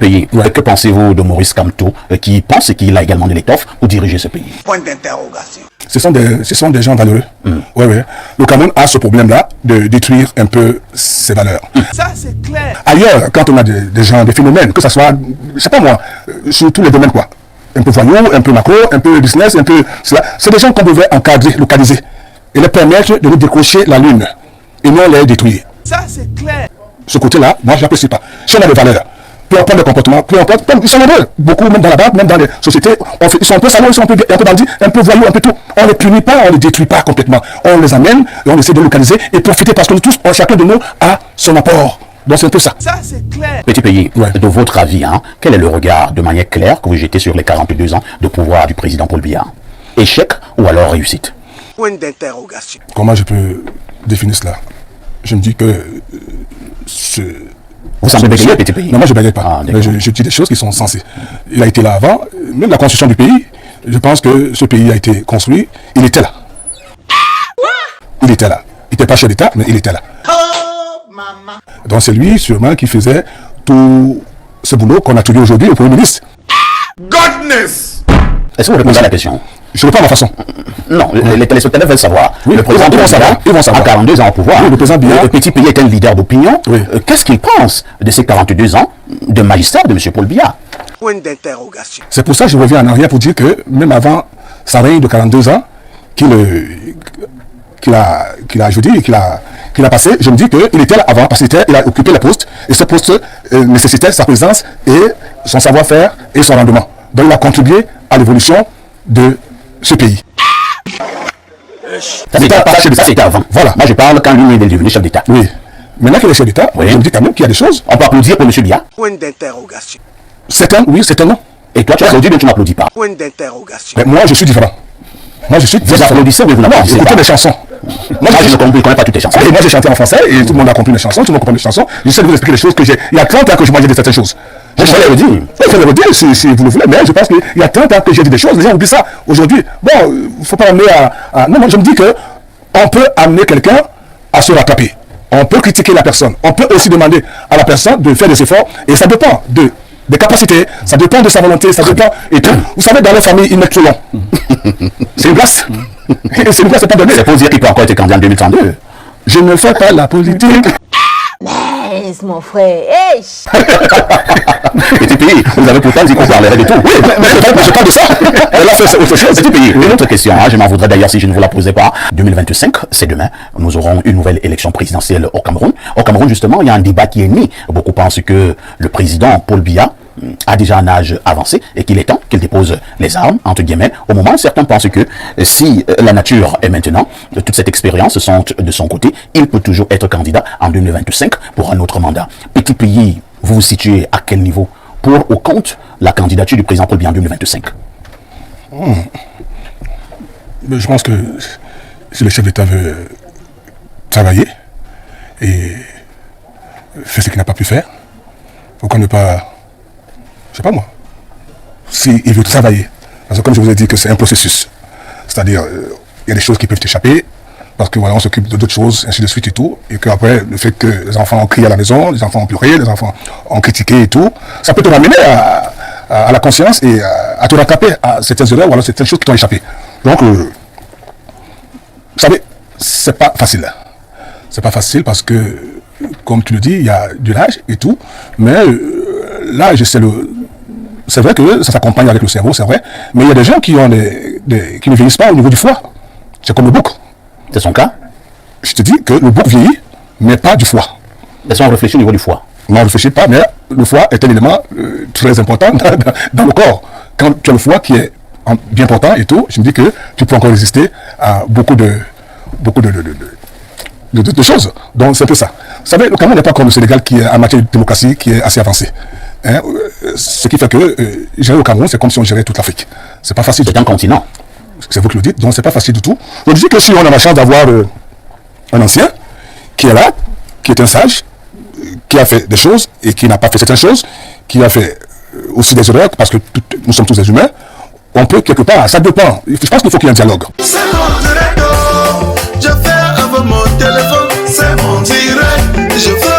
pays, que pensez-vous de Maurice Kamto, qui pense qu'il a également de l'étoffe pour diriger ce pays? Point d'interrogation. Ce sont des gens valeureux. Ouais. Le Cameroun a ce problème-là de détruire un peu ses valeurs. Ça, c'est clair. Ailleurs, quand on a des gens, des phénomènes, que ce soit, je sais pas moi, sur tous les domaines, quoi. Un peu voyous, un peu macro, un peu business, un peu cela. C'est des gens qu'on devait encadrer, localiser, et leur permettre de nous décrocher la lune, et non les détruire. Ça, c'est clair. Ce côté-là, moi, je n'apprécie pas. Si on a des valeurs, peu importe le comportement, peu importe, ils sont nombreux. Beaucoup, même dans la banque, même dans les sociétés, ils sont un peu salauds, ils sont un peu bandits, un peu voyous, un peu tout. On ne les punit pas, on ne les détruit pas complètement. On les amène, et on essaie de localiser et profiter parce que nous tous, chacun de nous a son apport. Donc c'est un peu ça. Ça, c'est clair. Petit pays, de votre avis, quel est le regard de manière claire que vous jetez sur les 42 ans de pouvoir du président Paul Biya? Échec ou alors réussite? Point d'interrogation. Comment je peux définir cela? Je me dis que vous semblez bégayer, petit pays? Non, moi je ne bégaye pas. Mais je dis des choses qui sont sensées. Il a été là avant, même la construction du pays, je pense que ce pays a été construit, il était là. Il était là. Il n'était pas chef d'État, mais il était là. Donc c'est lui sûrement qui faisait tout ce boulot qu'on attribue aujourd'hui au Premier ministre. Godness! Est-ce que vous répondez à la question? Je ne veux pas ma façon. Non, les téléspectateurs veulent savoir. Oui, le président ils vont savoir. À 42 ans au pouvoir, oui, le président Biya, le petit pays est un leader d'opinion. Oui. Qu'est-ce qu'il pense de ces 42 ans de magistère de M. Paul Biya? Point d'interrogation. C'est pour ça que je reviens en arrière pour dire que même avant sa règne de 42 ans, qu'il a passé, je me dis qu'il était là avant, parce qu'il a occupé le poste, et ce poste nécessitait sa présence et son savoir-faire et son rendement. Donc il a contribué à l'évolution de ce pays. Ça c'était avant. Voilà. Moi je parle quand lui est devenu chef d'État. Oui. Maintenant qu'il est chef d'État, je me dis quand même qu'il y a des choses. On peut applaudir pour M. Biya? Point d'interrogation. Certains, oui, certains non. Et toi tu applaudis, mais tu n'applaudis pas. Point d'interrogation. Mais moi je suis différent. Vous applaudissez, mais vous n'applaudissez pas. Écoutez des chansons. Moi je ne connais pas toutes les chansons. Et moi j'ai chanté en français et tout le monde a compris les chansons, tout le monde comprend les chansons. J'essaie de vous expliquer les choses que j'ai. Il y a 30 ans que je mangeais de certaines choses. Je vais le dire. Il faut le dire si vous le voulez, mais je pense qu'il y a 30 ans que j'ai dit des choses, les gens oublient ça. Aujourd'hui, bon, il ne faut pas amener à. Non, moi je me dis que on peut amener quelqu'un à se rattraper. On peut critiquer la personne. On peut aussi demander à la personne de faire des efforts et ça dépend des capacités, ça dépend de sa volonté, ça dépend et tout. Vous savez, dans les familles, ils mettent trop long. C'est une place. C'est une place, c'est pas donné. C'est pour dire qu'il peut encore être candidat en 2032. Je ne fais pas la politique. Laisse mon frère. Hey. Petit pays, vous avez pourtant dit qu'on parlerait de tout. Oui, mais je parle de ça. Et là, c'est autre chose. Petit pays. Une autre question, je m'en voudrais d'ailleurs si je ne vous la posais pas. 2025, c'est demain. Nous aurons une nouvelle élection présidentielle au Cameroun. Au Cameroun, justement, il y a un débat qui est né. Beaucoup pensent que le président Paul Biya a déjà un âge avancé et qu'il est temps qu'il dépose les armes, entre guillemets, au moment où certains pensent que si la nature est maintenant, toute cette expérience sont de son côté, il peut toujours être candidat en 2025 pour un autre mandat. Petit pays, vous vous situez à quel niveau pour ou contre la candidature du président Paul Biya en 2025? Je pense que si le chef d'État veut travailler et faire ce qu'il n'a pas pu faire, pourquoi ne pas... Je sais pas moi. S'il veut travailler, parce que comme je vous ai dit que c'est un processus, c'est-à-dire il y a des choses qui peuvent échapper, parce que voilà, on s'occupe d'autres choses, ainsi de suite et tout, et qu'après, le fait que les enfants ont crié à la maison, les enfants ont pleuré, les enfants ont critiqué et tout, ça peut te ramener à la conscience et à te rattraper à certaines erreurs ou alors certaines choses qui t'ont échappé. Donc, vous savez, c'est pas facile. C'est pas facile parce que, comme tu le dis, il y a de l'âge et tout, mais l'âge, c'est vrai que ça s'accompagne avec le cerveau, c'est vrai, mais il y a des gens qui ne vieillissent pas au niveau du foie. C'est comme le bouc. C'est son cas? Je te dis que le bouc vieillit, mais pas du foie. Mais si on réfléchit au niveau du foie? Non, on ne réfléchit pas, mais le foie est un élément très important dans le corps. Quand tu as le foie qui est bien important et tout, je me dis que tu peux encore résister à beaucoup de choses. Donc c'est un peu ça. Vous savez, le Cameroun n'est pas comme le Sénégal qui est en matière de démocratie qui est assez avancé. Hein? Ce qui fait que gérer le Cameroun, c'est comme si on gérait toute l'Afrique. C'est pas facile. C'est un continent. C'est vous qui le dites, donc c'est pas facile du tout. Je dis que si on a la chance d'avoir un ancien qui est là, qui est un sage, qui a fait des choses et qui n'a pas fait certaines choses, qui a fait aussi des erreurs, parce que nous sommes tous des humains, on peut quelque part, ça dépend. Je pense qu'il faut qu'il y ait un dialogue. C'est mon direct, je fais avec mon téléphone, c'est mon direct, je fais